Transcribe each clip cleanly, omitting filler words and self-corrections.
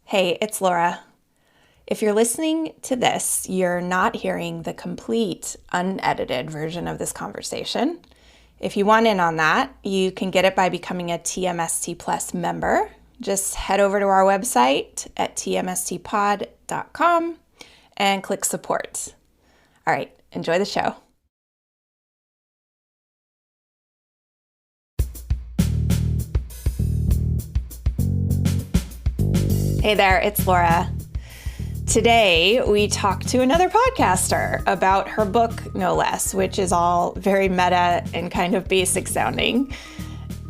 Hey, it's Laura. If you're listening to this, you're not hearing the complete, unedited version of this conversation. If you want in on that, you can get it by becoming a TMST Plus member. Just head over to our website at tmstpod.com and click support. All right, enjoy the show. Hey there, it's Laura. Today, we talk to another podcaster about her book, no less, which is all very meta and kind of basic sounding.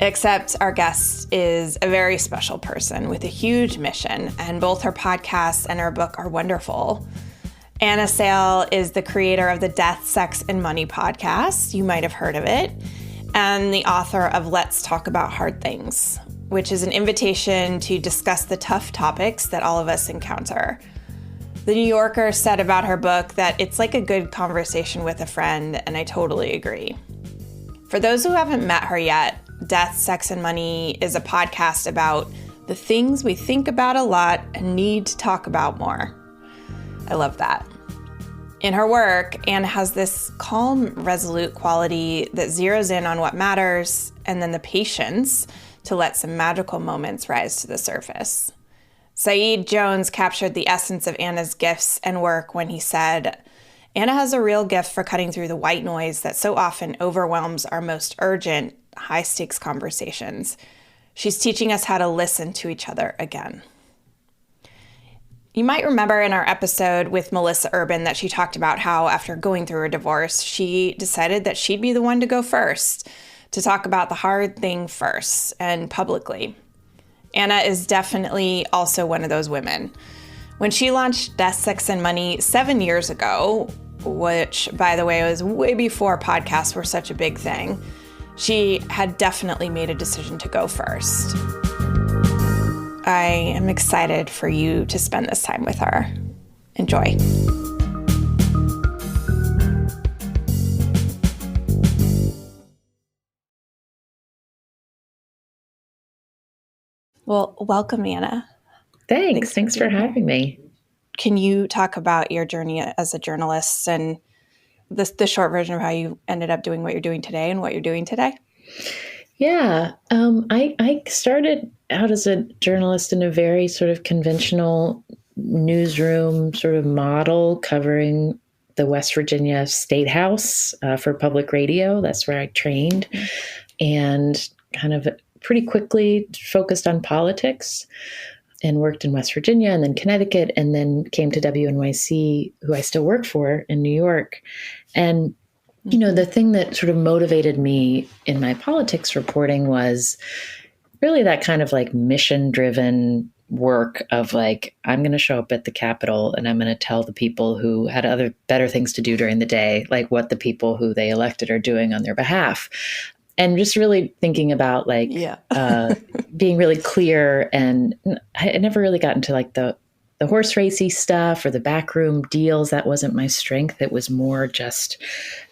Except our guest is a very special person with a huge mission, and both her podcast and her book are wonderful. Anna Sale is the creator of the Death, Sex, and Money podcast. You might have heard of it. And the author of Let's Talk About Hard Things, which is an invitation to discuss the tough topics that all of us encounter. The New Yorker said about her book that it's like a good conversation with a friend, and I totally agree. For those who haven't met her yet, Death, Sex, and Money is a podcast about the things we think about a lot and need to talk about more. I love that. In her work, Anne has this calm, resolute quality that zeroes in on what matters, and then the patience to let some magical moments rise to the surface. Saeed Jones captured the essence of Anna's gifts and work when he said, "Anna has a real gift for cutting through the white noise that so often overwhelms our most urgent, high-stakes conversations. She's teaching us how to listen to each other again." You might remember in our episode with Melissa Urban that she talked about how after going through a divorce, she decided that she'd be the one to go first, to talk about the hard thing first and publicly. Anna is definitely also one of those women. When she launched Death, Sex, and Money 7 years ago, which, by the way, was way before podcasts were such a big thing, she had definitely made a decision to go first. I am excited for you to spend this time with her. Enjoy. Well, welcome, Anna. Thanks for having me. Can you talk about your journey as a journalist and the short version of how you ended up doing what you're doing today and what you're doing today? Yeah, I started out as a journalist in a very sort of conventional newsroom sort of model covering the West Virginia State House for public radio. That's where I trained, and kind of pretty quickly focused on politics and worked in West Virginia and then Connecticut, and then came to WNYC, who I still work for in New York. And, you know, the thing that sort of motivated me in my politics reporting was really that kind of like mission-driven work of like, I'm going to show up at the Capitol and I'm going to tell the people who had other better things to do during the day, like what the people who they elected are doing on their behalf. And just really thinking about like being really clear. And I never really got into like the horse racy stuff or the backroom deals. That wasn't my strength. It was more just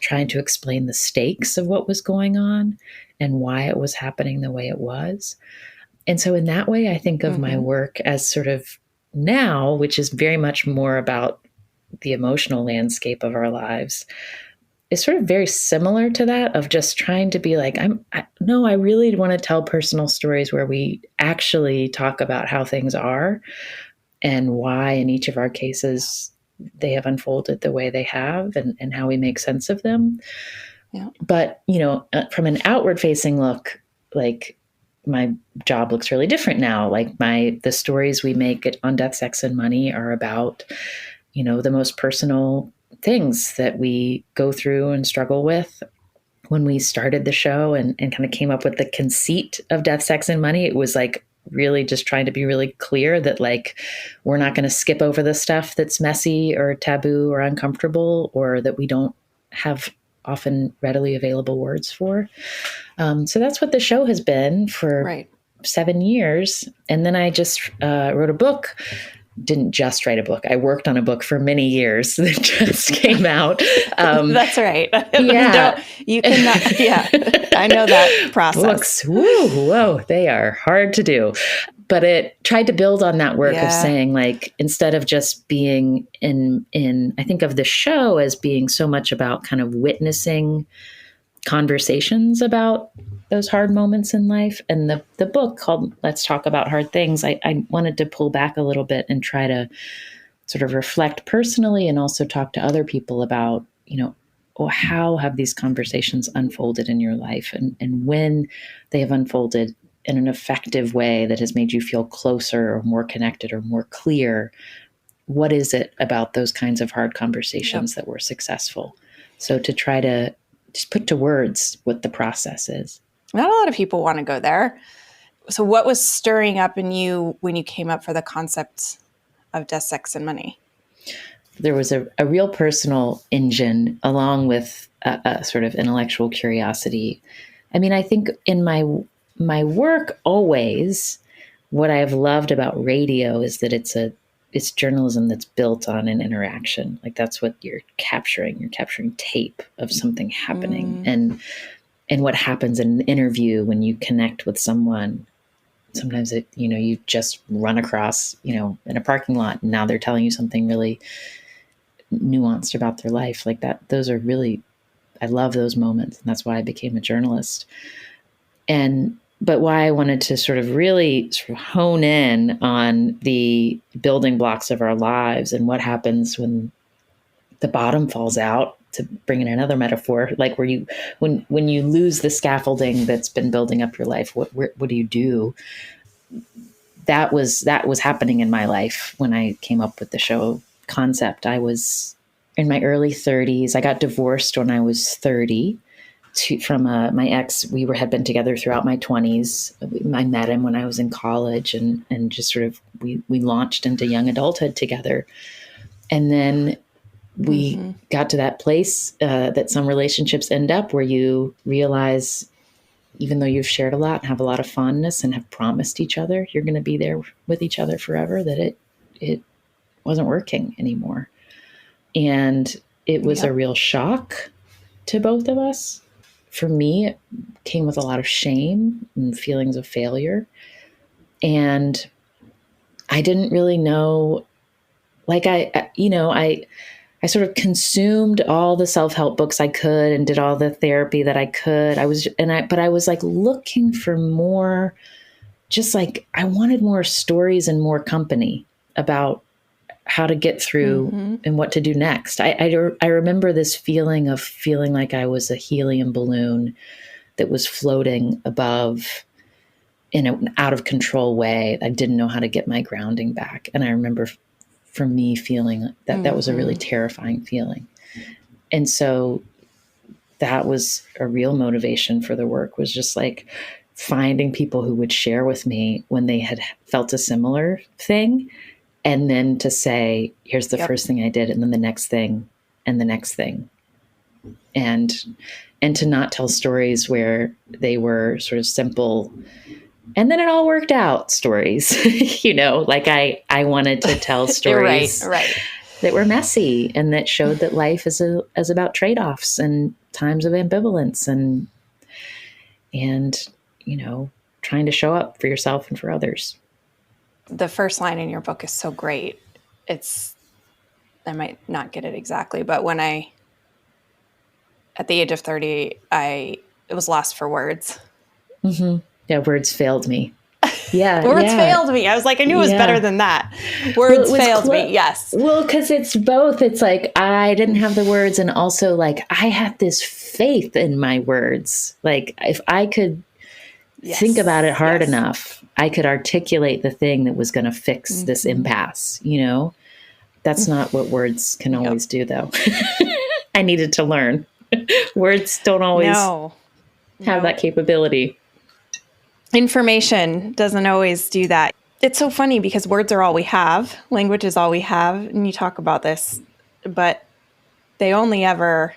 trying to explain the stakes of what was going on and why it was happening the way it was. And so in that way, I think of my work as sort of now, which is very much more about the emotional landscape of our lives, is sort of very similar to that, of just trying to be like, I really want to tell personal stories where we actually talk about how things are and why in each of our cases they have unfolded the way they have, and how we make sense of them. Yeah. But, you know, from an outward facing look, like my job looks really different now. Like the stories we make on Death, Sex, and Money are about, you know, the most personal things that we go through and struggle with. When we started the show and kind of came up with the conceit of Death, Sex, and Money, it was like really just trying to be really clear that like, we're not going to skip over the stuff that's messy or taboo or uncomfortable, or that we don't have often readily available words for. So that's what the show has been for 7 years. And then I just wrote a book. Didn't just write a book. I worked on a book for many years that just came out. That's right. Yeah. You cannot. Yeah. I know that process. Books. Whoa, they are hard to do. but it tried to build on that work of Yeah. saying, like, instead of just being I think of the show as being so much about kind of witnessing conversations about those hard moments in life. And the book called Let's Talk About Hard Things, I wanted to pull back a little bit and try to sort of reflect personally and also talk to other people about, how have these conversations unfolded in your life, and when they have unfolded in an effective way that has made you feel closer or more connected or more clear, what is it about those kinds of hard conversations that were successful? So to try to just put to words what the process is. Not a lot of people want to go there. So what was stirring up in you when you came up for the concept of Death, Sex, and Money? There was a real personal engine along with a sort of intellectual curiosity. I mean, I think in my work always, what I have loved about radio is that it's journalism that's built on an interaction. Like, that's what you're capturing. You're capturing tape of something happening. And what happens in an interview when you connect with someone. Sometimes you just run across, in a parking lot, and now they're telling you something really nuanced about their life, like that. Those are really, I love those moments. And that's why I became a journalist. But why I wanted to sort of really hone in on the building blocks of our lives and what happens when the bottom falls out, to bring in another metaphor, like when you lose the scaffolding that's been building up your life, what do you do? That was happening in my life when I came up with the show concept. I was in my early 30s. I got divorced when I was 30 from my ex. We had been together throughout my 20s. I met him when I was in college, and just sort of we launched into young adulthood together. And then we got to that place that some relationships end up, where you realize, even though you've shared a lot and have a lot of fondness and have promised each other you're going to be there with each other forever, that it wasn't working anymore. And it was a real shock to both of us. For me, it came with a lot of shame and feelings of failure. And I didn't really know, like, I sort of consumed all the self-help books I could and did all the therapy that I could. But I was like looking for more, just like I wanted more stories and more company about how to get through and what to do next. I remember this feeling like I was a helium balloon that was floating above in an out of control way. I didn't know how to get my grounding back. And I remember for me feeling that was a really terrifying feeling. And so that was a real motivation for the work, was just like finding people who would share with me when they had felt a similar thing. And then to say, here's the first thing I did, and then the next thing, and the next thing. And to not tell stories where they were sort of simple, and then it all worked out stories, like I wanted to tell stories right. that were messy and that showed that life is about trade-offs and times of ambivalence and trying to show up for yourself and for others. The first line in your book is so great. I might not get it exactly, but at the age of 30, it was lost for words. Mm-hmm. Yeah, words failed me. Yeah, words failed me. I was like, I knew it was better than that. Words failed me. Yes. Well, because it's both. It's like I didn't have the words, and also like I had this faith in my words. Like if I could think about it hard enough, I could articulate the thing that was going to fix this impasse. That's not what words can always do, though. I needed to learn. Words don't always have that capability. Information doesn't always do that. It's so funny because words are all we have. Language is all we have. And you talk about this, but they only ever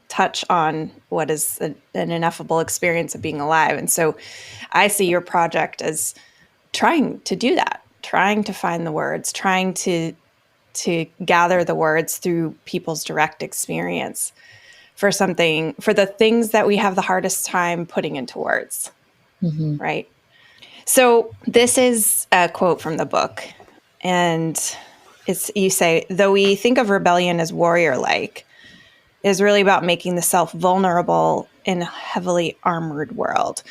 touch on what is an ineffable experience of being alive. And so I see your project as trying to do that, trying to find the words, trying to gather the words through people's direct experience for the things that we have the hardest time putting into words. Right. So this is a quote from the book, and you say, though we think of rebellion as warrior-like, it is really about making the self vulnerable in a heavily armored world.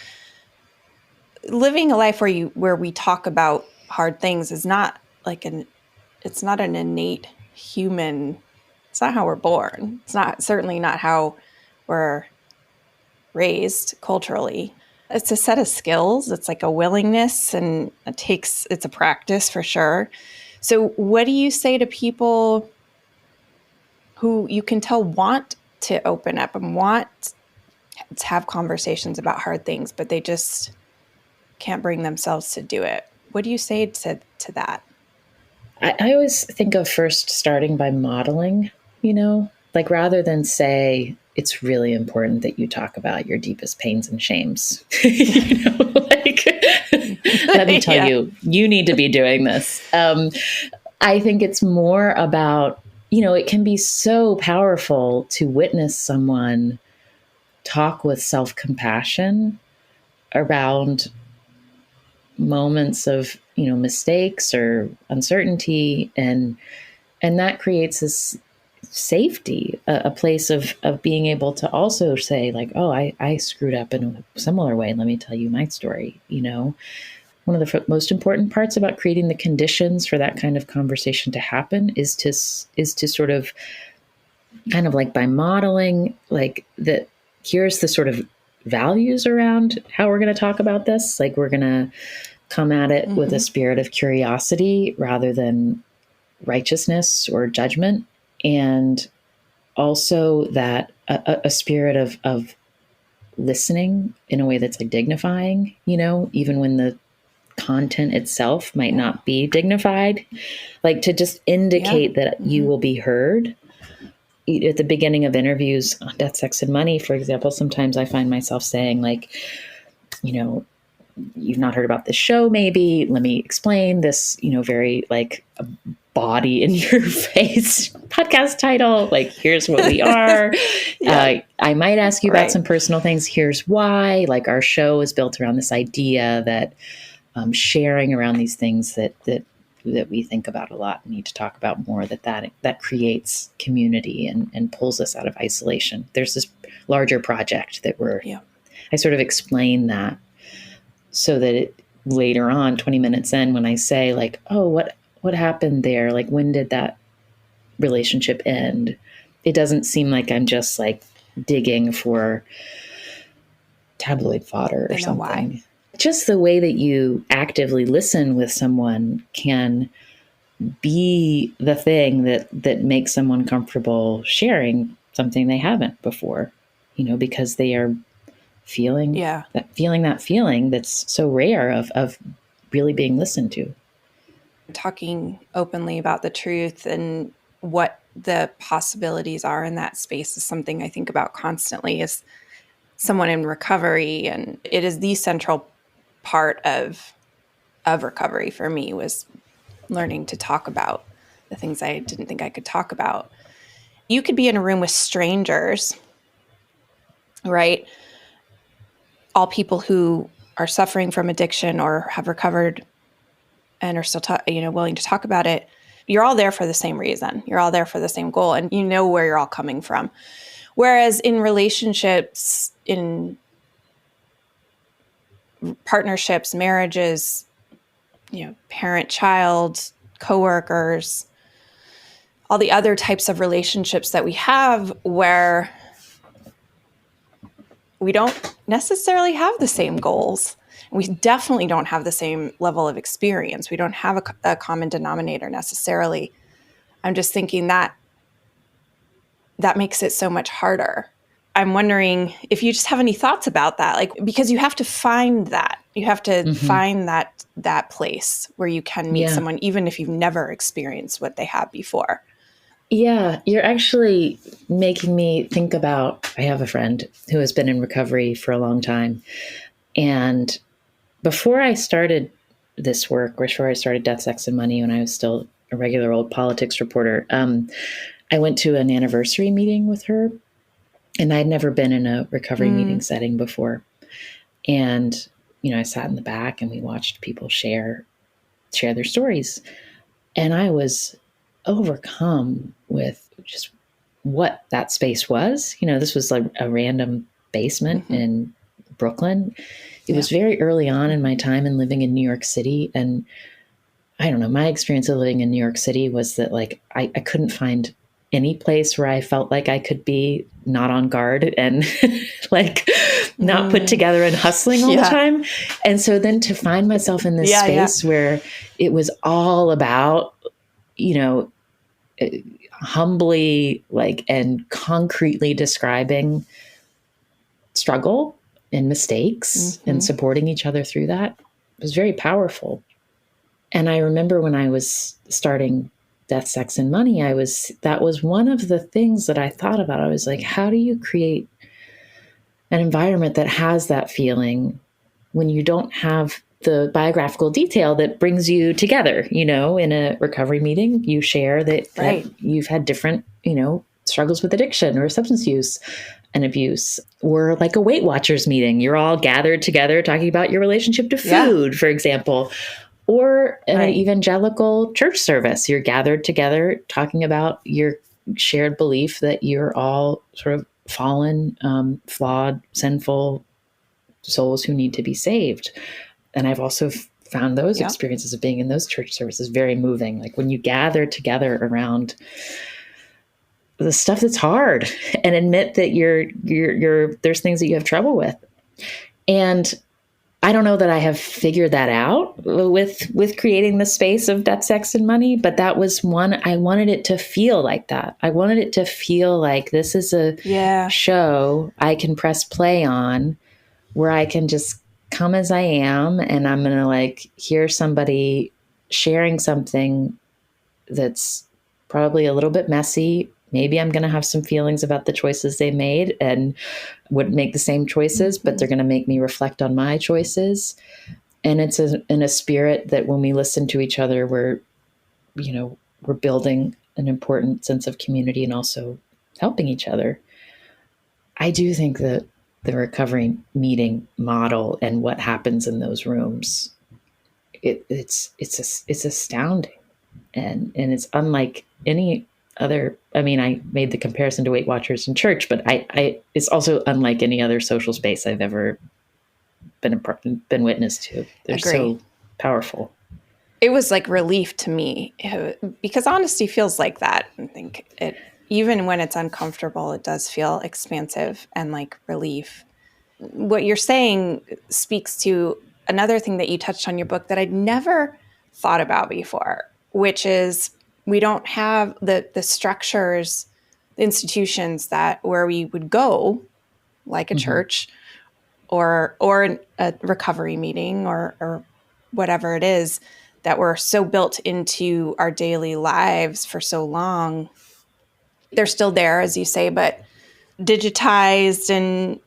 Living a life where we talk about hard things is not it's not an innate human. It's not how we're born. It's not certainly not how we're raised culturally. It's a set of skills. It's like a willingness, and it's a practice for sure. So what do you say to people who you can tell want to open up and want to have conversations about hard things, but they just can't bring themselves to do it? What do you say to that? I always think of first starting by modeling, like rather than say, it's really important that you talk about your deepest pains and shames. Like, let me tell you, you need to be doing this. I think it's more about, it can be so powerful to witness someone talk with self-compassion around moments of, mistakes or uncertainty, and that creates this safety, a place of being able to also say, like, oh, I screwed up in a similar way. Let me tell you my story. One of the most important parts about creating the conditions for that kind of conversation to happen is to sort of kind of like by modeling, like that here's the sort of values around how we're going to talk about this. Like, we're going to come at it with a spirit of curiosity rather than righteousness or judgment. And also that a spirit of listening in a way that's like dignifying, even when the content itself might not be dignified, like to just indicate that you will be heard. At the beginning of interviews on Death, Sex, and Money, for example, sometimes I find myself saying, like, you've not heard about this show, maybe. Let me explain this, very like a body in your face podcast title. Like, here's what we are. I might ask you about some personal things. Here's why. Like, our show is built around this idea that sharing around these things that we think about a lot and need to talk about more, that creates community and pulls us out of isolation. There's this larger project that I sort of explain that, so that it later on, 20 minutes in, when I say, like, oh, what happened there? Like, when did that relationship end? It doesn't seem like I'm just like digging for tabloid fodder or something. Why. Just the way that you actively listen with someone can be the thing that makes someone comfortable sharing something they haven't before, because they are feeling that feeling that's so rare of really being listened to. Talking openly about the truth and what the possibilities are in that space is something I think about constantly as someone in recovery. And it is the central part of recovery for me, was learning to talk about the things I didn't think I could talk about. You could be in a room with strangers, right? All people who are suffering from addiction or have recovered and are still willing to talk about it. You're all there for the same reason. You're all there for the same goal, and you know where you're all coming from. Whereas in relationships, in partnerships, marriages, parent-child, coworkers, all the other types of relationships that we have where we don't necessarily have the same goals. We definitely don't have the same level of experience. We don't have a common denominator necessarily. I'm just thinking that makes it so much harder. I'm wondering if you just have any thoughts about that, like, because you have to find that. You have to find that place where you can meet someone, even if you've never experienced what they have before. Yeah, you're actually making me think about, I have a friend who has been in recovery for a long time. And before I started this work, before I started Death, Sex, and Money, when I was still a regular old politics reporter, I went to an anniversary meeting with her, and I'd never been in a recovery meeting setting before. And I sat in the back and we watched people share their stories. And I was overcome with just what that space was. This was like a random basement in Brooklyn. It was very early on in my time in living in New York City. And I don't know, my experience of living in New York City was that like I couldn't find any place where I felt like I could be not on guard and like not put together and hustling all the time. And so then to find myself in this space where it was all about, humbly like and concretely describing struggle and mistakes and supporting each other through that was very powerful. And I remember when I was starting Death, Sex, and Money, that was one of the things that I thought about. I was like, how do you create an environment that has that feeling when you don't have the biographical detail that brings you together? In a recovery meeting, you share that you've had different, struggles with addiction or substance use and abuse, or like a Weight Watchers meeting. You're all gathered together talking about your relationship to food, for example. Or an evangelical church service. You're gathered together talking about your shared belief that you're all sort of fallen, flawed, sinful souls who need to be saved. And I've also found those experiences of being in those church services very moving. Like when you gather together around the stuff that's hard and admit that there's things that you have trouble with. And I don't know that I have figured that out with creating the space of Death, Sex, and Money, but that was one. I wanted it to feel like that. I wanted it to feel like this is a show I can press play on where I can just come as I am, and I'm going to like hear somebody sharing something that's probably a little bit messy. Maybe I'm going to have some feelings about the choices they made and would make the same choices, but they're going to make me reflect on my choices. And it's in a spirit that when we listen to each other, we're building an important sense of community and also helping each other. I do think that the recovery meeting model and what happens in those rooms, it's astounding. And it's unlike any other. I mean, I made the comparison to Weight Watchers in church, but it's also unlike any other social space I've ever been witness to. They're so powerful. It was like relief to me because honesty feels like that. I think even when it's uncomfortable, it does feel expansive and like relief. What you're saying speaks to another thing that you touched on in your book that I'd never thought about before, which is we don't have the structures, the institutions where we would go, like a church or a recovery meeting or whatever it is, that were so built into our daily lives for so long. They're still there, as you say, but digitized and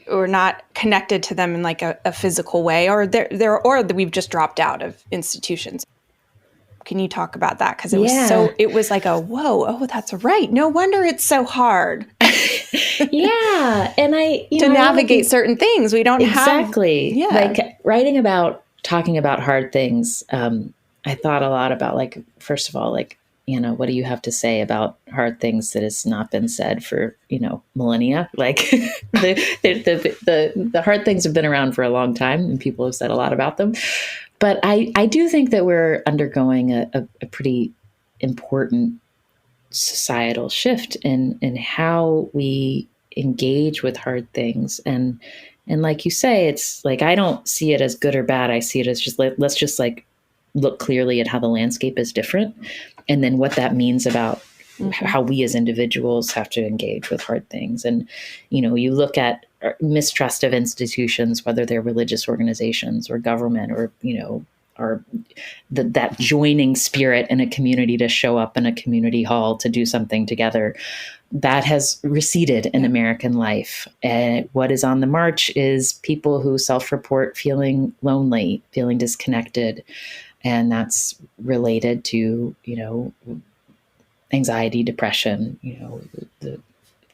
or not connected to them in like a physical way, or we've just dropped out of institutions. Can you talk about that? Because it was like a whoa, oh, that's right. No wonder it's so hard. And to navigate certain things we don't have. Like talking about hard things. I thought a lot about like, first of all, like, what do you have to say about hard things that has not been said for, millennia? Like the hard things have been around for a long time and people have said a lot about them. But I do think that we're undergoing a pretty important societal shift in how we engage with hard things. And like you say, it's like, I don't see it as good or bad. I see it as just let's just like look clearly at how the landscape is different. And then what that means about how we as individuals have to engage with hard things. And, you look at mistrust of institutions, whether they're religious organizations or government or, or that joining spirit in a community to show up in a community hall to do something together, that has receded in American life. And what is on the march is people who self-report feeling lonely, feeling disconnected. And that's related to, anxiety, depression,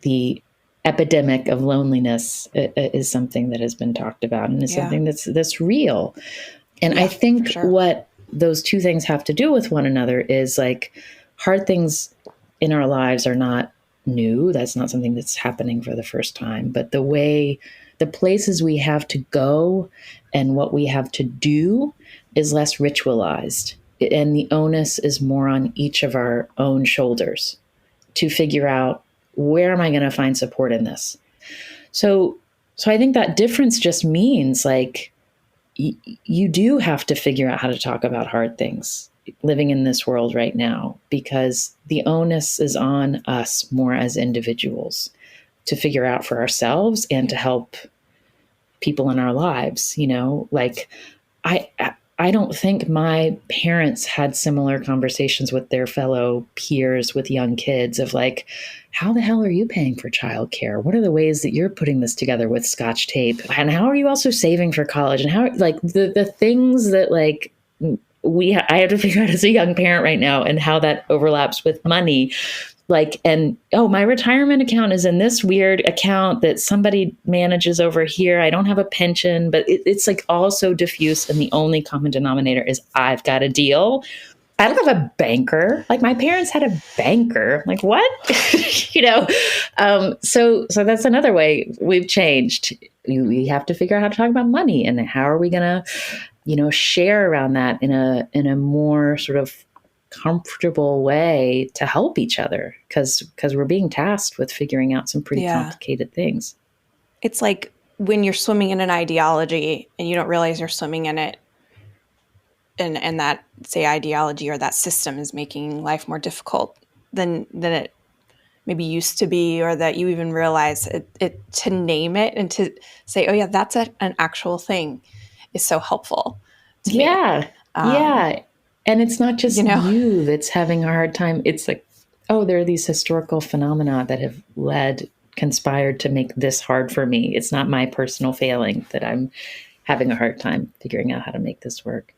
the epidemic of loneliness is something that has been talked about and is something that's real. And I think what those two things have to do with one another is like hard things in our lives are not new. That's not something that's happening for the first time. But the places we have to go and what we have to do is less ritualized. And the onus is more on each of our own shoulders to figure out, where am I going to find support in this? So I think that difference just means like, you do have to figure out how to talk about hard things living in this world right now, because the onus is on us more as individuals to figure out for ourselves and to help people in our lives. Like I don't think my parents had similar conversations with their fellow peers with young kids of like, how the hell are you paying for childcare? What are the ways that you're putting this together with Scotch tape? And how are you also saving for college? And how, like, the things that like I have to figure out as a young parent right now, and how that overlaps with money. Like, and my retirement account is in this weird account that somebody manages over here. I don't have a pension, but it's like all so diffuse. And the only common denominator is I've got a deal. I don't have a banker. Like my parents had a banker. Like what? So that's another way we've changed. We have to figure out how to talk about money, and how are we going to, share around that in a more sort of comfortable way to help each other, because we're being tasked with figuring out some pretty complicated things. It's like when you're swimming in an ideology and you don't realize you're swimming in it, and that, say, ideology or that system is making life more difficult than it maybe used to be, or that you even realize it to name it and to say, oh yeah, that's an actual thing, is so helpful to me. Yeah. And it's not just you that's having a hard time. It's like, there are these historical phenomena that have conspired to make this hard for me. It's not my personal failing that I'm having a hard time figuring out how to make this work.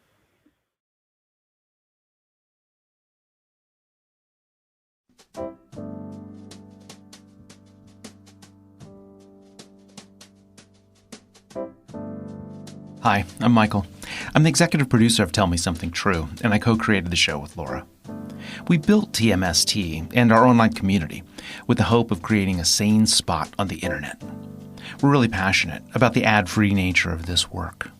Hi, I'm Michael. I'm the executive producer of Tell Me Something True, and I co-created the show with Laura. We built TMST and our online community with the hope of creating a sane spot on the internet. We're really passionate about the ad-free nature of this work.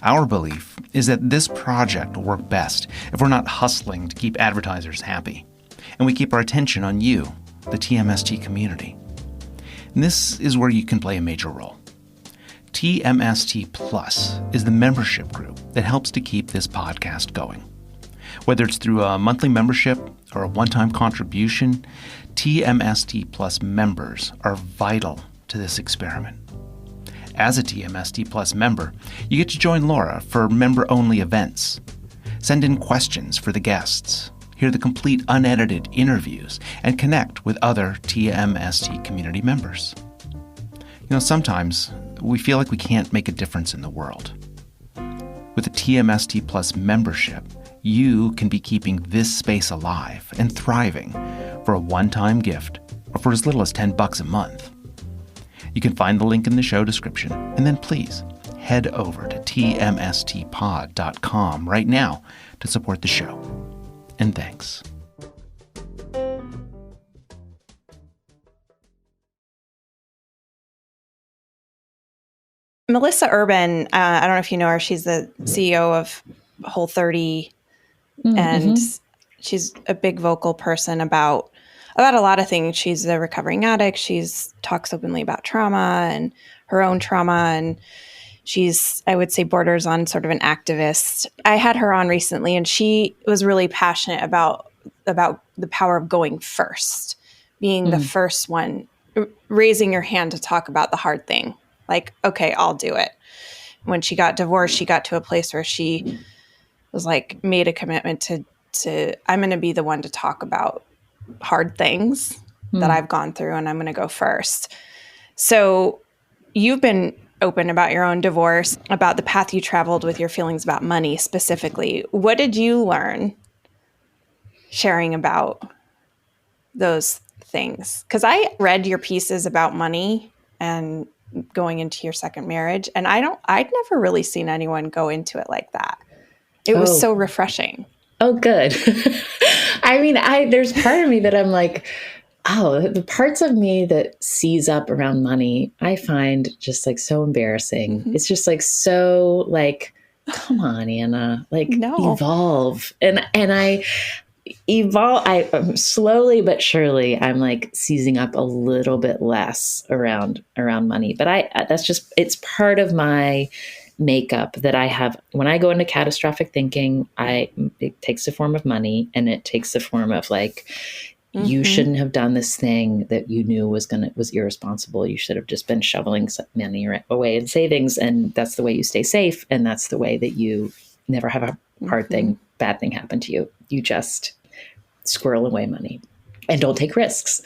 Our belief is that this project will work best if we're not hustling to keep advertisers happy, and we keep our attention on you, the TMST community. And this is where you can play a major role. TMST Plus is the membership group that helps to keep this podcast going. Whether it's through a monthly membership or a one-time contribution, TMST Plus members are vital to this experiment. As a TMST Plus member, you get to join Laura for member-only events, send in questions for the guests, hear the complete unedited interviews, and connect with other TMST community members. Sometimes we feel like we can't make a difference in the world. With a TMST Plus membership, you can be keeping this space alive and thriving for a one-time gift or for as little as $10 a month. You can find the link in the show description, and then please head over to tmstpod.com right now to support the show. And thanks. Melissa Urban, I don't know if you know her. She's the CEO of Whole30, and she's a big vocal person about a lot of things. She's a recovering addict. She's talks openly about trauma and her own trauma, and she's, I would say, borders on sort of an activist. I had her on recently, and she was really passionate about the power of going first, being the first one, raising your hand to talk about the hard thing. Like, okay, I'll do it. When she got divorced, she got to a place where she was like, made a commitment to I'm going to be the one to talk about hard things that I've gone through, and I'm going to go first. So you've been open about your own divorce, about the path you traveled with your feelings about money specifically. What did you learn sharing about those things. Because I read your pieces about money and going into your second marriage, and I'd never really seen anyone go into it like that. It was so refreshing. Oh, good. I mean, there's part of me that I'm like, oh, the parts of me that seize up around money, I find just like so embarrassing. It's just like so like, come on, Anna, like evolve. And I evolve. I slowly but surely, I'm like seizing up a little bit less around money. But it's part of my makeup that I have when I go into catastrophic thinking. It takes the form of money, and it takes the form of like, you shouldn't have done this thing that you knew was irresponsible. You should have just been shoveling money away in savings, and that's the way you stay safe, and that's the way that you never have a bad thing happen to you. You just squirrel away money and don't take risks.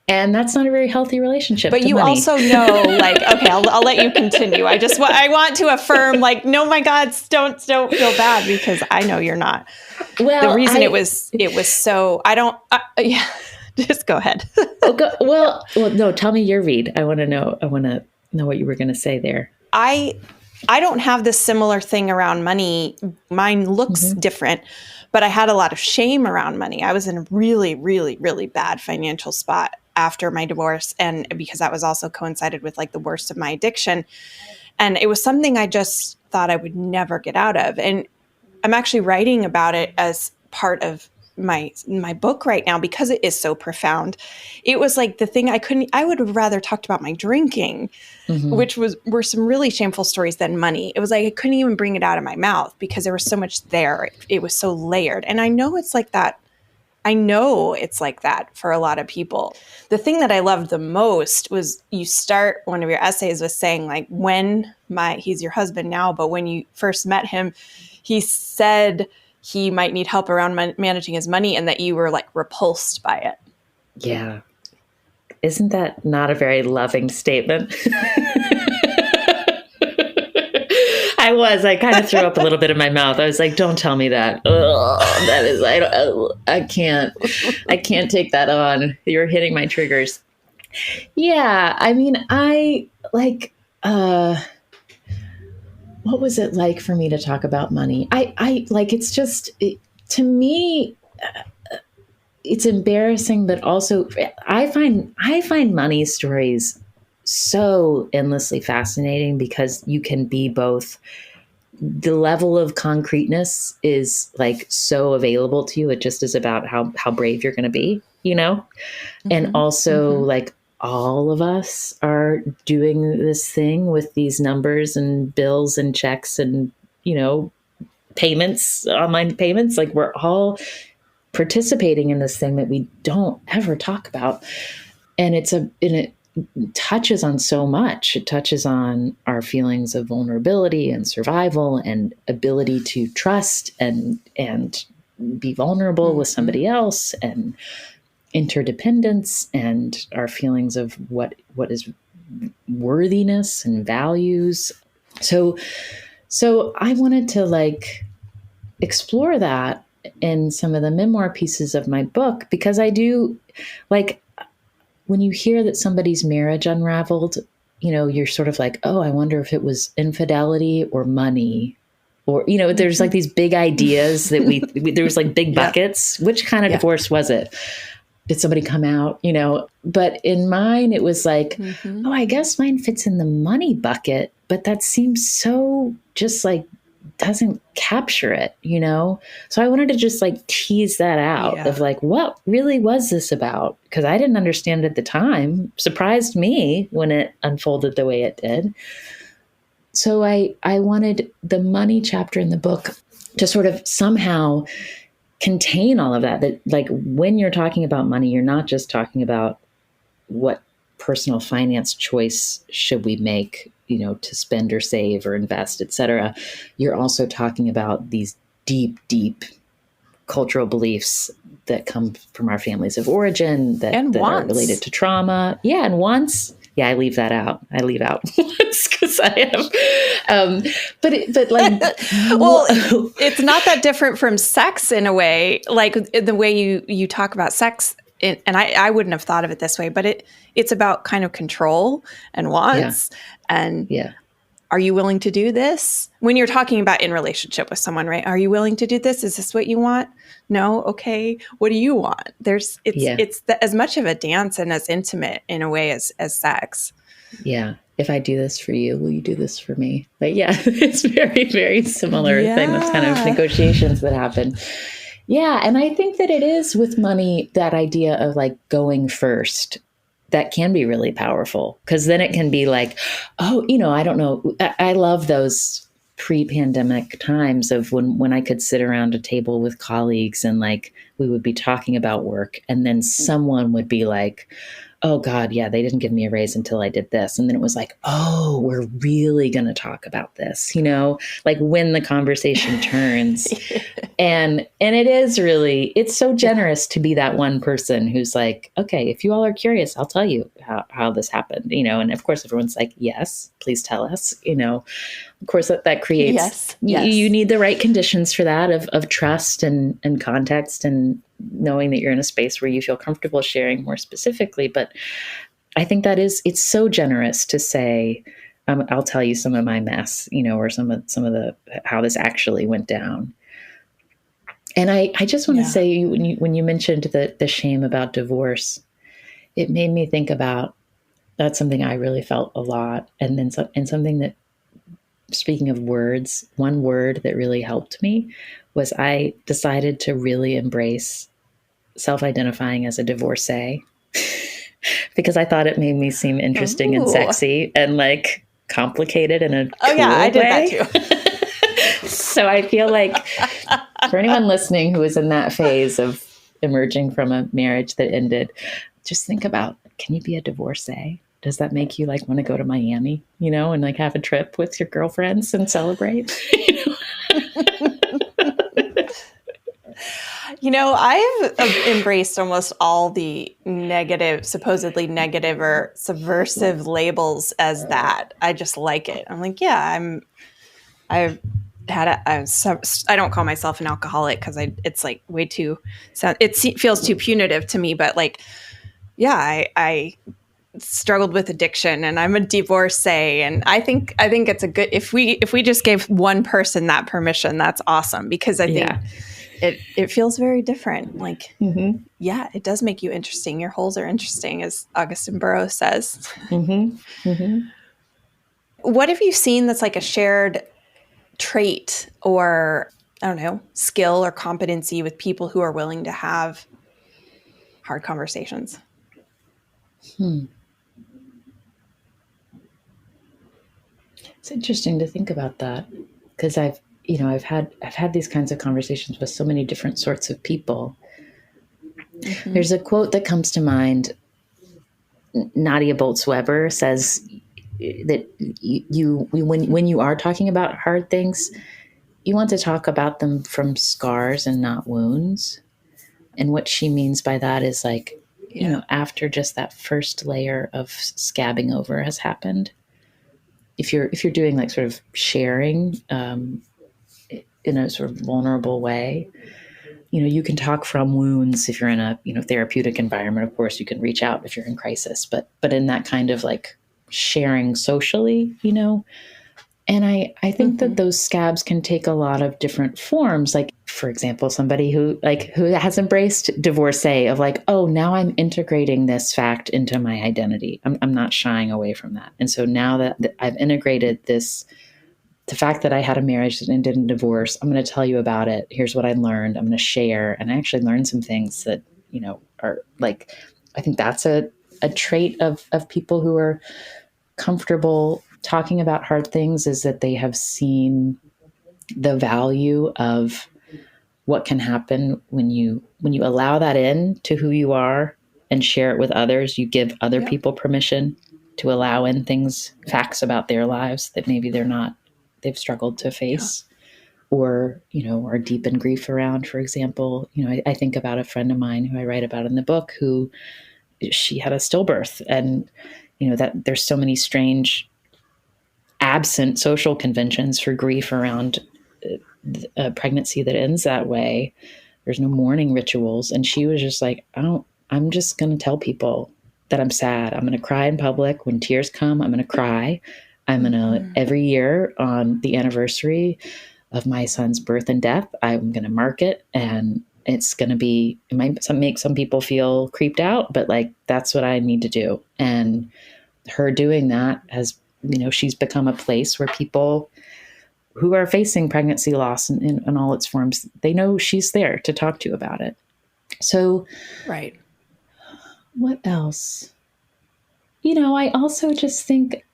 And that's not a very healthy relationship. But you money. Also know, like, okay, I'll let you continue. I want to affirm, like, no, my God, don't feel bad, because I know you're not. Well, the reason it was so, yeah, just go ahead. Well, no, tell me your read. I want to know what you were going to say there. I don't have this similar thing around money. Mine looks different, but I had a lot of shame around money. I was in a really, really, really bad financial spot after my divorce. And because that was also coincided with like the worst of my addiction. And it was something I just thought I would never get out of. And I'm actually writing about it as part of my book right now, because it is so profound. It was like the thing I would have rather talked about my drinking, which were some really shameful stories than money. It was like I couldn't even bring it out of my mouth because there was so much there. It was so layered. And I know it's like that. I know it's like that for a lot of people. The thing that I loved the most was you start one of your essays with saying like, he's your husband now, but when you first met him, he said he might need help around managing his money, and that you were like repulsed by it. Yeah. Isn't that not a very loving statement? I kind of threw up a little bit in my mouth. I was like, don't tell me that. Ugh, that is, I can't take that on. You're hitting my triggers. Yeah. I mean, what was it like for me to talk about money? It's just, to me, it's embarrassing, but also I find money stories so endlessly fascinating, because you can be both, the level of concreteness is like so available to you. It just is about how brave you're going to be, and also like all of us are doing this thing with these numbers and bills and checks and, payments, online payments. Like we're all participating in this thing that we don't ever talk about. And it touches on so much. It touches on our feelings of vulnerability and survival and ability to trust and be vulnerable with somebody else, and interdependence, and our feelings of what is worthiness and values. So I wanted to like explore that in some of the memoir pieces of my book, because I do like, when you hear that somebody's marriage unraveled, you're sort of like, oh, I wonder if it was infidelity or money, or, there's like these big ideas that there was like big buckets. Which kind of divorce was it? Did somebody come out, But in mine, it was like, oh, I guess mine fits in the money bucket, but that seems so just like, doesn't capture it, So I wanted to just like tease that out of like, what really was this about? Because I didn't understand at the time. Surprised me when it unfolded the way it did. So I wanted the money chapter in the book to sort of somehow contain all of that like when you're talking about money, you're not just talking about what personal finance choice should we make, to spend or save or invest, et cetera. You're also talking about these deep, deep cultural beliefs that come from our families of origin that are related to trauma. Yeah. And wants. Yeah, I leave that out. I leave out wants because I have, but like, well, it's not that different from sex in a way, like the way you talk about sex. and I wouldn't have thought of it this way, but it's about kind of control and wants. And are you willing to do this? When you're talking about in relationship with someone, right? Are you willing to do this? Is this what you want? No? Okay. What do you want? It's as much of a dance and as intimate in a way as sex. Yeah. If I do this for you, will you do this for me? But yeah, it's very, very similar thing, those kind of negotiations that happen. Yeah. And I think that it is with money, that idea of like going first, that can be really powerful, because then it can be like, oh, I don't know. I love those pre-pandemic times of when I could sit around a table with colleagues and like we would be talking about work, and then someone would be like, oh God, yeah, they didn't give me a raise until I did this. And then it was like, oh, we're really going to talk about this, like when the conversation turns. And it is really, it's so generous to be that one person who's like, okay, if you all are curious, I'll tell you how this happened, and of course everyone's like, yes, please tell us, of course that creates, you need the right conditions for that of trust and context and knowing that you're in a space where you feel comfortable sharing more specifically. But I think it's so generous to say, I'll tell you some of my mess, or some of the, how this actually went down. And I just want to say, when you mentioned the shame about divorce, it made me think about, that's something I really felt a lot. And then something that, speaking of words, one word that really helped me was I decided to really embrace self-identifying as a divorcee because I thought it made me seem interesting and sexy and like complicated in a cool way. I did that too. So I feel like for anyone listening who is in that phase of emerging from a marriage that ended, just think about, can you be a divorcee? Does that make you like want to go to Miami, and like have a trip with your girlfriends and celebrate? I've embraced almost all the supposedly negative or subversive labels as that. I just like it. I'm like, I don't call myself an alcoholic because it's like way too, it feels too punitive to me. But like, I struggled with addiction and I'm a divorcee, and I think it's a good, if we just gave one person that permission, that's awesome, because I think it feels very different. Like, it does make you interesting. Your holes are interesting, as Augustine Burroughs says. What have you seen that's like a shared trait or, I don't know, skill or competency with people who are willing to have hard conversations? It's interesting to think about that, because I've had these kinds of conversations with so many different sorts of people. There's a quote that comes to mind. Nadia Bolz-Weber says that when you are talking about hard things, you want to talk about them from scars and not wounds. And what she means by that is like, after just that first layer of scabbing over has happened, if you're doing like sort of sharing in a sort of vulnerable way, you can talk from wounds. If you're in a therapeutic environment, of course, you can reach out if you're in crisis. But in that kind of like sharing socially, and I think that those scabs can take a lot of different forms. Like, for example, somebody who has embraced divorcee of like, oh, now I'm integrating this fact into my identity. I'm not shying away from that. And so now that I've integrated this, the fact that I had a marriage that ended in divorce, I'm going to tell you about it. Here's what I learned. I'm going to share. And I actually learned some things that, are like, I think that's a trait of people who are comfortable talking about hard things, is that they have seen the value of what can happen when you allow that in to who you are and share it with others. You give other people permission to allow in facts about their lives that maybe they've struggled to face or are deep in grief around. For example, I think about a friend of mine who I write about in the book, who she had a stillbirth, and that there's so many strange absent social conventions for grief around a pregnancy that ends that way. There's no mourning rituals. And she was just like, I don't I'm just going to tell people that I'm sad. I'm going to cry in public. When tears come, I'm going to cry. I'm going to, every year on the anniversary of my son's birth and death, I'm going to mark it. And it's going to be, it might make some people feel creeped out, but like, that's what I need to do. And her doing that has, she's become a place where people who are facing pregnancy loss in all its forms, they know she's there to talk to you about it. So, right. What else? I also just think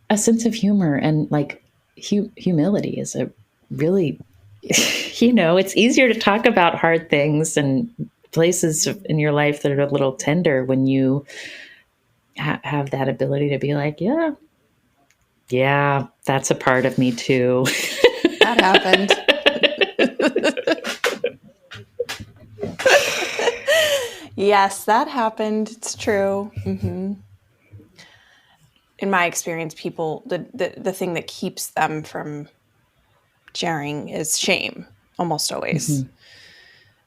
a sense of humor and like humility is a really, it's easier to talk about hard things and places in your life that are a little tender when you have that ability to be like, yeah, that's a part of me too. That happened. Yes, that happened. It's true. Mm-hmm. In my experience, people, the thing that keeps them from sharing is shame, almost always. Mm-hmm.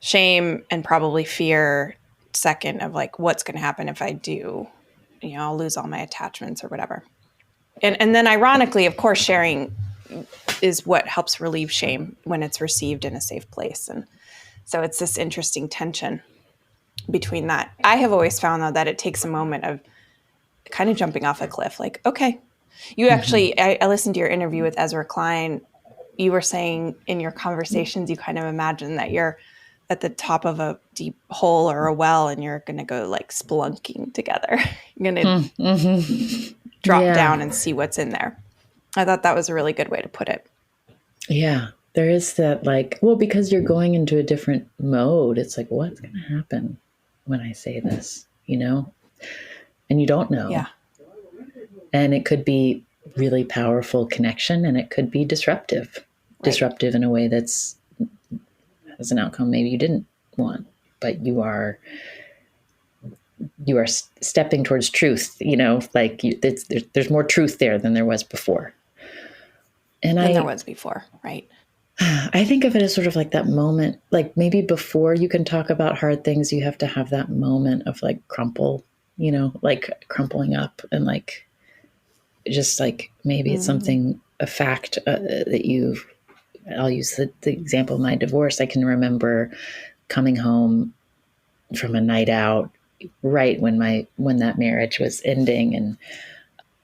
Shame and probably fear, second, of like, what's going to happen if I do? I'll lose all my attachments or whatever. And then ironically, of course, sharing is what helps relieve shame when it's received in a safe place. And so it's this interesting tension between that. I have always found, though, that it takes a moment of kind of jumping off a cliff. Like, okay, you actually, I listened to your interview with Ezra Klein. You were saying in your conversations, you kind of imagine that you're at the top of a deep hole or a well and you're going to go like spelunking together. You're going to drop down and see what's in there. I thought that was a really good way to put it. Yeah, there is that because you're going into a different mode. It's like, what's going to happen when I say this, and you don't know. Yeah. And it could be really powerful connection and it could be disruptive in a way that's as an outcome maybe you didn't want, but you are stepping towards truth, there's more truth there than there was before. There was before, right? I think of it as sort of like that moment, like maybe before you can talk about hard things, you have to have that moment of like crumple, like crumpling up and like, just like maybe it's something, a fact that I'll use the example of my divorce. I can remember coming home from a night out right when that marriage was ending,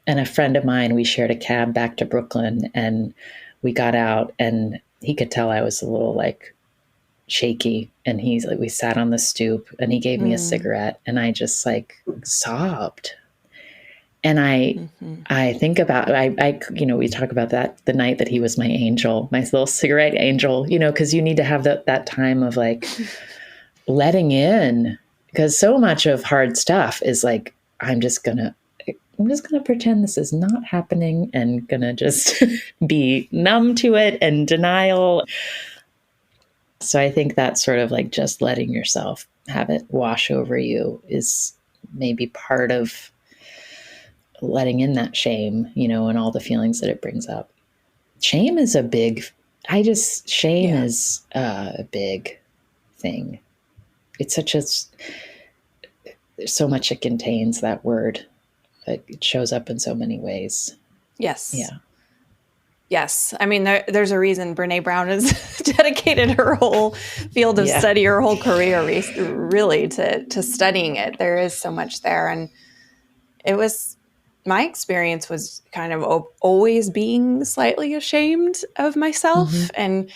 and a friend of mine, we shared a cab back to Brooklyn, and we got out and he could tell I was a little like shaky, and he's like, we sat on the stoop and he gave me a cigarette and I just like sobbed. And I think about, we talk about that, the night that he was my angel, my little cigarette angel, cause you need to have that time of like letting in, because so much of hard stuff is like, I'm just going to pretend this is not happening and going to just be numb to it and denial. So I think that sort of like just letting yourself have it wash over you is maybe part of letting in that shame, and all the feelings that it brings up. Shame is a big is a big thing. It's there's so much it contains, that word. It shows up in so many ways. Yes. Yeah. Yes. I mean, there's a reason Brene Brown has dedicated her whole field of study, her whole career really to studying it. There is so much there. And my experience was kind of always being slightly ashamed of myself and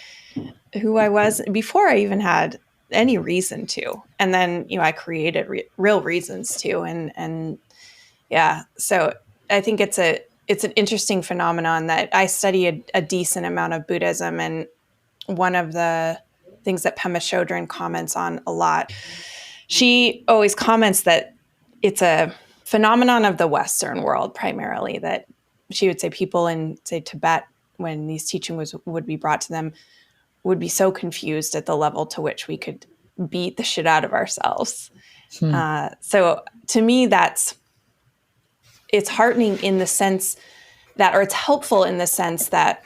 who I was before I even had any reason to. And then, I created real reasons to. And yeah, so I think it's an interesting phenomenon that I study a decent amount of Buddhism. And one of the things that Pema Chodron comments on a lot, she always comments that it's a phenomenon of the Western world primarily, that she would say people in, say, Tibet, when these teachings would be brought to them, would be so confused at the level to which we could beat the shit out of ourselves. So to me, it's heartening in the sense that, or it's helpful in the sense that,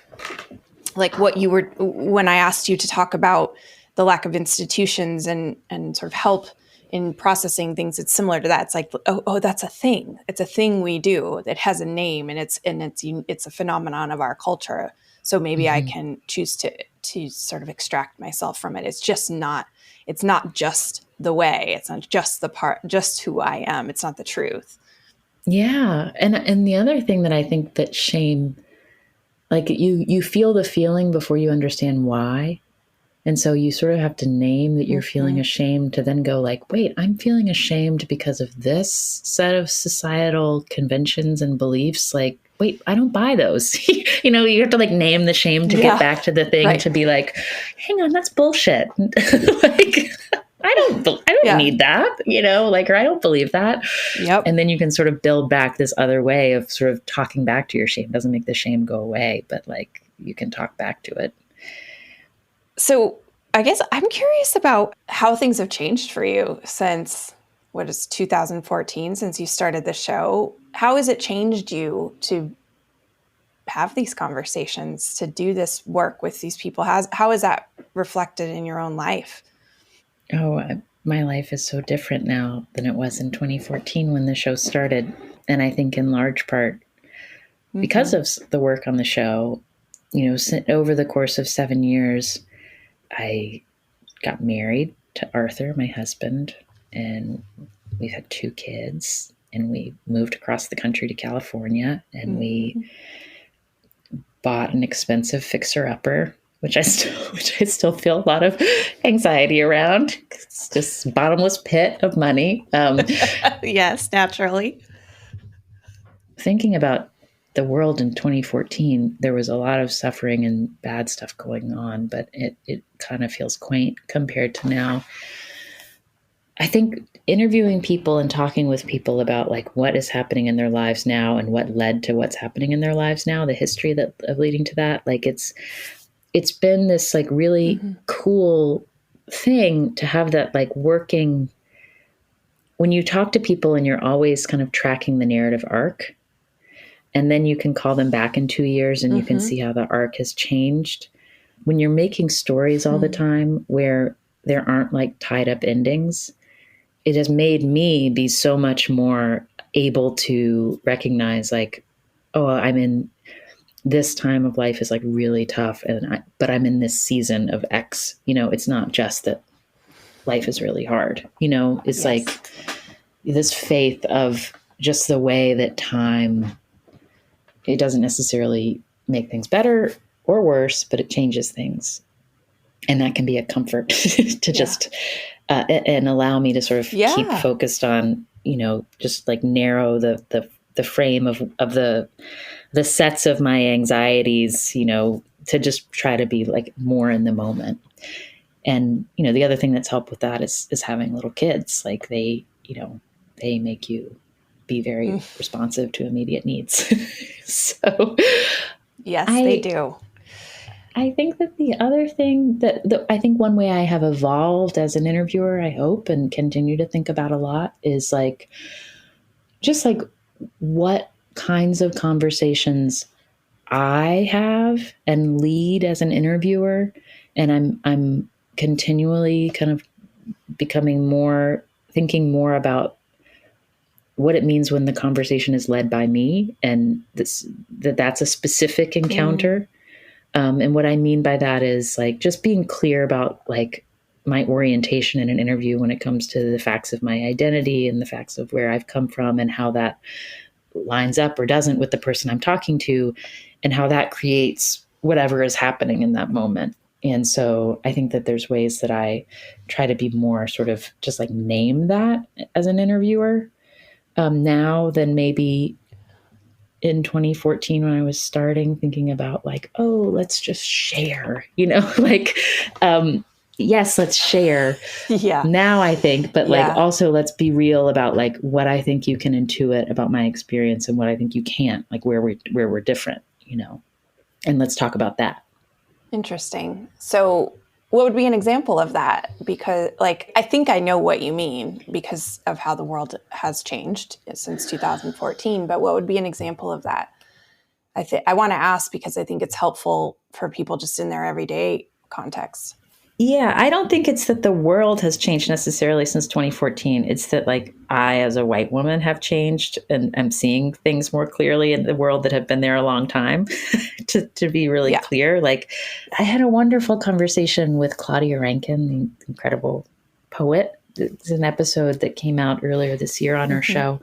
like when I asked you to talk about the lack of institutions and sort of help in processing things, it's similar to that. It's like, oh, that's a thing. It's a thing we do that has a name, and it's a phenomenon of our culture. So maybe I can choose to sort of extract myself from it. It's not just the way. It's not just the part, just who I am. It's not the truth. Yeah. And the other thing that I think that shame, like you feel the feeling before you understand why. And so you sort of have to name that you're feeling ashamed to then go like, wait, I'm feeling ashamed because of this set of societal conventions and beliefs. Like, wait, I don't buy those. You have to like name the shame to get back to the thing to be like, hang on, that's bullshit. Like, I don't need that, or I don't believe that. Yep. And then you can sort of build back this other way of sort of talking back to your shame. It doesn't make the shame go away, but like you can talk back to it. So I guess I'm curious about how things have changed for you since, 2014, since you started the show. How has it changed you to have these conversations, to do this work with these people? How is that reflected in your own life? Oh, my life is so different now than it was in 2014 when the show started. And I think in large part because of the work on the show, over the course of 7 years, I got married to Arthur, my husband, and we've had 2 kids, and we moved across the country to California, and we bought an expensive fixer-upper, which I still feel a lot of anxiety around. It's just bottomless pit of money. Yes, naturally. Thinking about the world in 2014, there was a lot of suffering and bad stuff going on, but it kind of feels quaint compared to now. I think interviewing people and talking with people about like what is happening in their lives now and what led to what's happening in their lives now, the history of leading to that, like it's been this like really cool thing to have that like working when you talk to people and you're always kind of tracking the narrative arc. And then you can call them back in 2 years and you can see how the arc has changed. When you're making stories all the time where there aren't like tied up endings, it has made me be so much more able to recognize like, oh, I'm in this time of life is like really tough. But I'm in this season of X, it's not just that life is really hard, it's like this faith of just the way that time, it doesn't necessarily make things better or worse, but it changes things. And that can be a comfort to just, and allow me to sort of keep focused on, just like narrow the frame of the sets of my anxieties, to just try to be like more in the moment. And, the other thing that's helped with that is having little kids. Like they make you be very responsive to immediate needs. So yes, they do. I think that the other thing that I think one way I have evolved as an interviewer, I hope, and continue to think about a lot is like, just like what kinds of conversations I have and lead as an interviewer. And I'm continually kind of thinking more about what it means when the conversation is led by me, and that's a specific encounter. And what I mean by that is like just being clear about like my orientation in an interview when it comes to the facts of my identity and the facts of where I've come from and how that lines up or doesn't with the person I'm talking to, and how that creates whatever is happening in that moment. And so I think that there's ways that I try to be more sort of just like name that as an interviewer now than maybe in 2014 when I was starting thinking about like, oh, let's just share, like, yes, let's share. Yeah. Now I think, but like also let's be real about like what I think you can intuit about my experience and what I think you can't, like where we're different, and let's talk about that. Interesting. So what would be an example of that? Because like, I think I know what you mean because of how the world has changed since 2014, but what would be an example of that? I want to ask because I think it's helpful for people just in their everyday context. Yeah, I don't think it's that the world has changed necessarily since 2014. It's that like I, as a white woman, have changed and I'm seeing things more clearly in the world that have been there a long time. to be really clear, like I had a wonderful conversation with Claudia Rankin, the incredible poet. It's an episode that came out earlier this year on her show,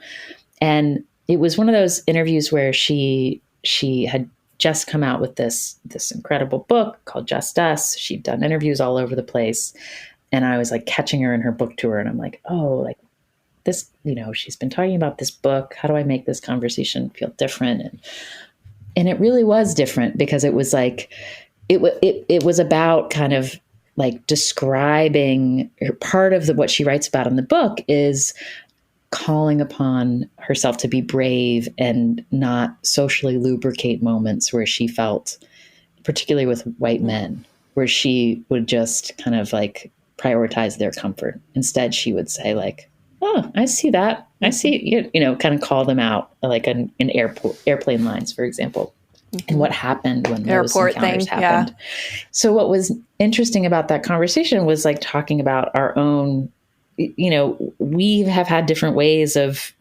and it was one of those interviews where she had just come out with this incredible book called Just Us. She'd done interviews all over the place. And I was like catching her in her book tour. And I'm like, oh, like this, she's been talking about this book. How do I make this conversation feel different? And it really was different because it was like, it was about kind of like describing part of what she writes about in the book is calling upon herself to be brave and not socially lubricate moments where she felt, particularly with white men, where she would just kind of like prioritize their comfort. Instead, she would say like, oh, I see that. I see, kind of call them out like in airplane lines, for example. And what happened when those encounters happened. Yeah. So what was interesting about that conversation was like talking about our own, we have had different ways of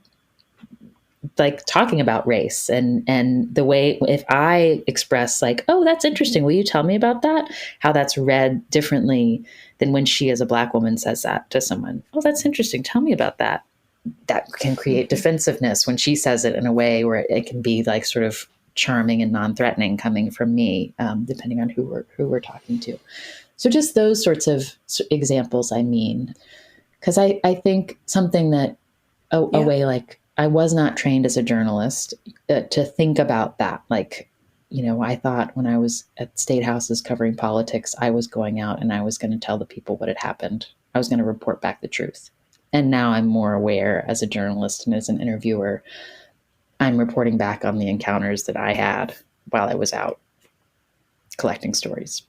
like talking about race and the way, if I express like, oh, that's interesting, will you tell me about that? How that's read differently than when she as a Black woman says that to someone. Oh, that's interesting. Tell me about that. That can create defensiveness when she says it in a way where it can be like sort of charming and non-threatening coming from me, depending on who we're talking to. So just those sorts of examples, I mean, because I think something that a way like I was not trained as a journalist to think about that. Like, I thought when I was at state houses covering politics, I was going out and I was going to tell the people what had happened. I was going to report back the truth. And now I'm more aware as a journalist and as an interviewer, I'm reporting back on the encounters that I had while I was out collecting stories.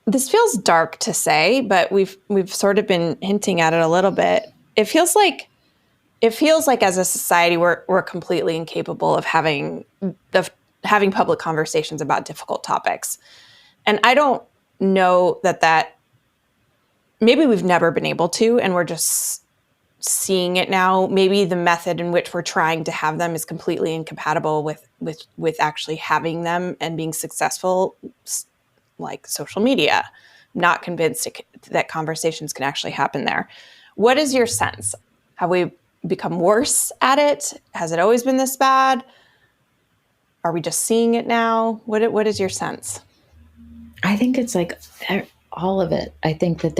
This feels dark to say, but we've sort of been hinting at it a little bit. It feels like as a society we're completely incapable of having public conversations about difficult topics. And I don't know that maybe we've never been able to, and we're just seeing it now. Maybe the method in which we're trying to have them is completely incompatible with actually having them and being successful, like social media. I'm not convinced that conversations can actually happen there. What is your sense? Have we become worse at it? Has it always been this bad? Are we just seeing it now? What is your sense? I think it's like all of it. I think that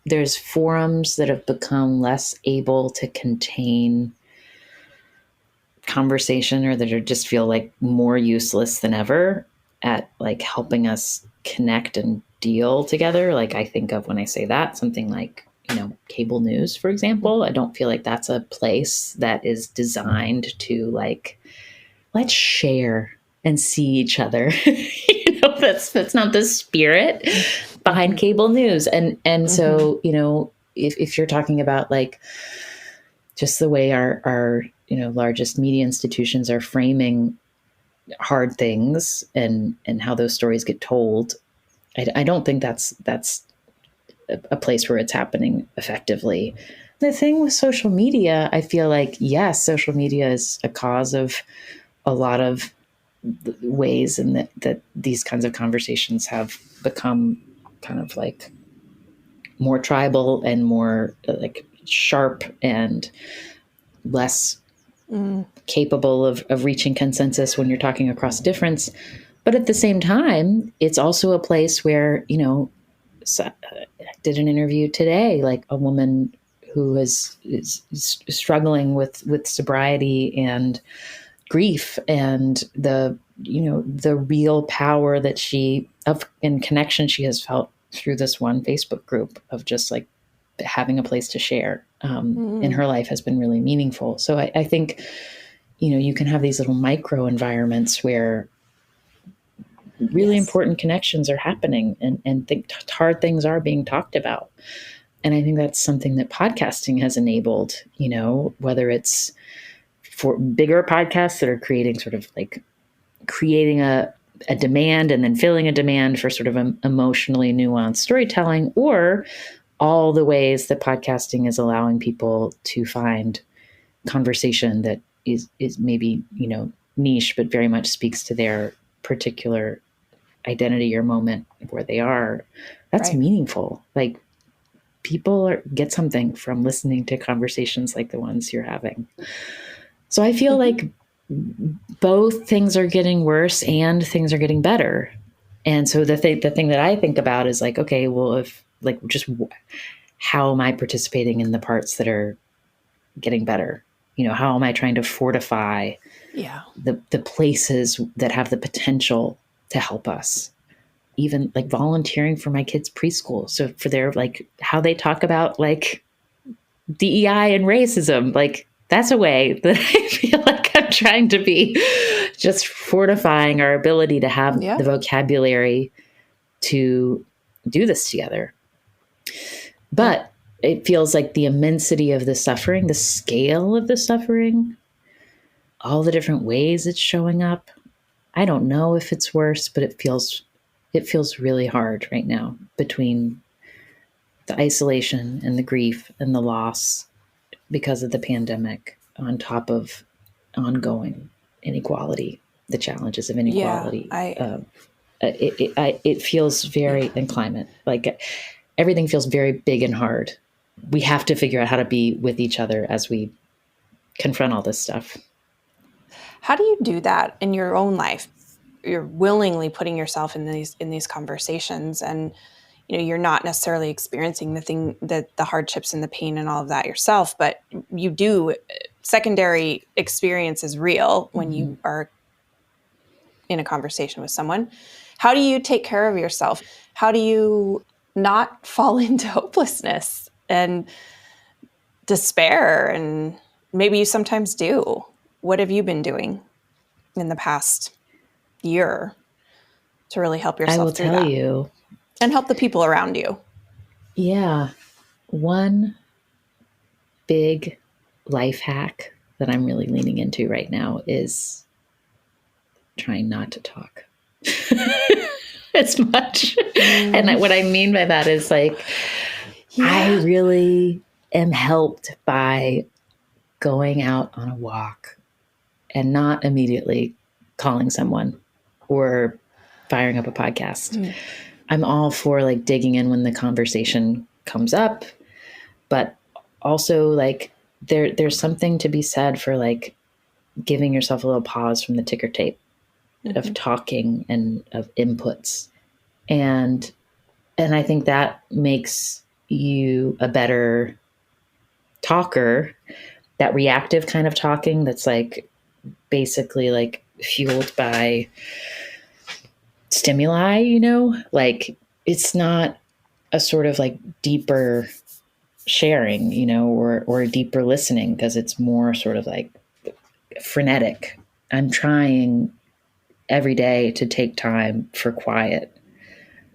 there's forums that have become less able to contain conversation or that are just feel like more useless than ever at like helping us connect and deal together. Like I think of when I say that, something like, cable news, for example. I don't feel like that's a place that is designed to like, let's share and see each other. That's not the spirit behind cable news. And so, if you're talking about like just the way our largest media institutions are framing hard things and how those stories get told, I don't think that's a place where it's happening effectively. The thing with social media, I feel like, yes, social media is a cause of a lot of ways in that these kinds of conversations have become kind of like more tribal and more like sharp and less capable of reaching consensus when you're talking across difference. But at the same time, it's also a place where, I did an interview today, like a woman who is struggling with sobriety and grief and the real power that and connection she has felt through this one Facebook group of just like having a place to share in her life has been really meaningful. So I think, you can have these little micro environments where really important connections are happening and hard things are being talked about. And I think that's something that podcasting has enabled, whether it's for bigger podcasts that are creating sort of like creating a a demand and then filling a demand for sort of emotionally nuanced storytelling, or all the ways that podcasting is allowing people to find conversation that is maybe, niche, but very much speaks to their particular identity or moment where they are. That's meaningful. Like, people get something from listening to conversations like the ones you're having. So I feel like both things are getting worse and things are getting better. And so the thing that I think about is like, okay, well, if like, just how am I participating in the parts that are getting better? How am I trying to fortify the places that have the potential to help us? Even like volunteering for my kids' preschool. So for their, like, how they talk about like DEI and racism, like that's a way that I feel like I'm trying to be just fortifying our ability to have the vocabulary to do this together. But it feels like the immensity of the suffering, the scale of the suffering, all the different ways it's showing up. I don't know if it's worse, but it feels really hard right now, between the isolation and the grief and the loss because of the pandemic, on top of ongoing inequality, the challenges of inequality. It feels very, and climate, like everything feels very big and hard. We have to figure out how to be with each other as we confront all this stuff. How do you do that in your own life? You're willingly putting yourself in these conversations, and you're not necessarily experiencing the hardships and the pain and all of that yourself, but you do. Secondary experience is real when you are in a conversation with someone. How do you take care of yourself? How do you not fall into hopelessness and despair? And maybe you sometimes do. What have you been doing in the past year to really help yourself through that? I will tell you. And help the people around you. Yeah. One big life hack that I'm really leaning into right now is trying not to talk as much. And what I mean by that is like, I really am helped by going out on a walk and not immediately calling someone or firing up a podcast. I'm all for like digging in when the conversation comes up, but also like there's something to be said for like giving yourself a little pause from the ticker tape of talking and of inputs. And I think that makes you a better talker, that reactive kind of talking that's like basically like fueled by stimuli, like it's not a sort of like deeper sharing, or deeper listening, because it's more sort of like frenetic. I'm trying every day to take time for quiet.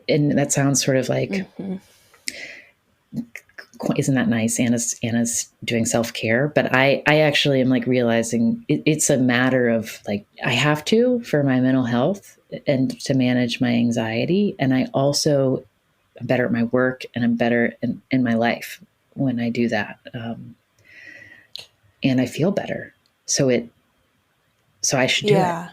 And that sounds sort of like, isn't that nice? Anna's doing self-care, but I actually am like realizing it's a matter of like, I have to for my mental health and to manage my anxiety. And I also am better at my work, and I'm better in my life when I do that. And I feel better. So I should do it.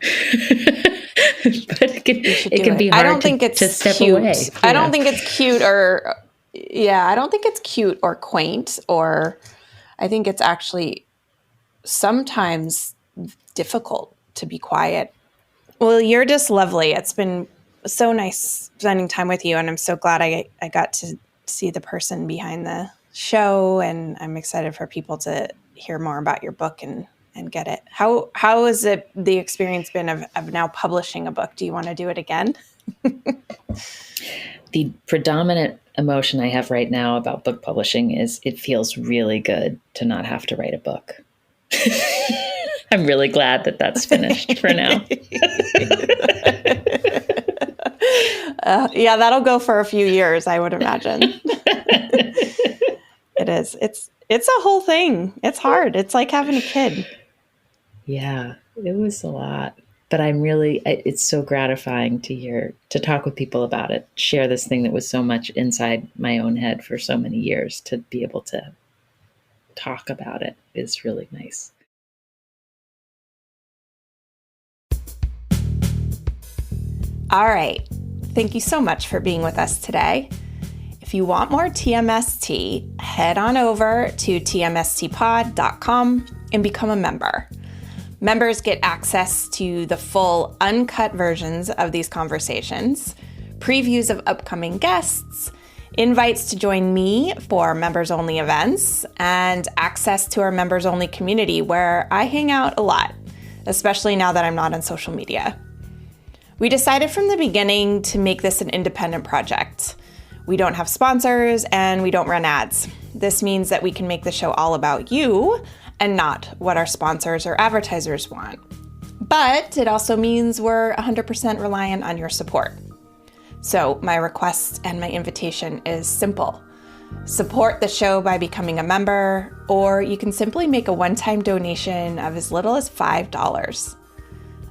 But it can be hard. I don't think it's to step cute. away. I don't think it's cute or I don't think it's cute or quaint, or I think it's actually sometimes difficult to be quiet. Well, you're just lovely. It's been so nice spending time with you, and I'm so glad I got to see the person behind the show, and I'm excited for people to hear more about your book and get it. How has the experience been of now publishing a book? Do you want to do it again? The predominant emotion I have right now about book publishing is it feels really good to not have to write a book. I'm really glad that that's finished for now. Yeah, that'll go for a few years, I would imagine. It is. It's a whole thing. It's hard. It's like having a kid. Yeah, it was a lot. but it's so gratifying to talk with people about it, share this thing that was so much inside my own head for so many years. To be able to talk about it is really nice. All right. Thank you so much for being with us today. If you want more TMST, head on over to tmstpod.com and become a member. Members get access to the full uncut versions of these conversations, previews of upcoming guests, invites to join me for members-only events, and access to our members-only community where I hang out a lot, especially now that I'm not on social media. We decided from the beginning to make this an independent project. We don't have sponsors and we don't run ads. This means that we can make the show all about you and not what our sponsors or advertisers want. But it also means we're 100% reliant on your support. So my request and my invitation is simple. Support the show by becoming a member, or you can simply make a one-time donation of as little as $5.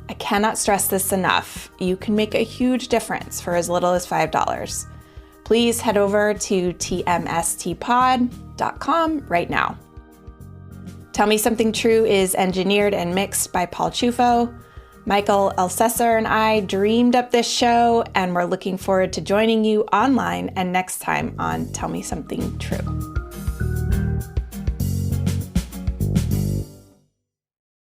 I cannot stress this enough. You can make a huge difference for as little as $5. Please head over to tmstpod.com right now. Tell Me Something True is engineered and mixed by Paul Chufo. Michael Elsesser and I dreamed up this show, and we're looking forward to joining you online and next time on Tell Me Something True.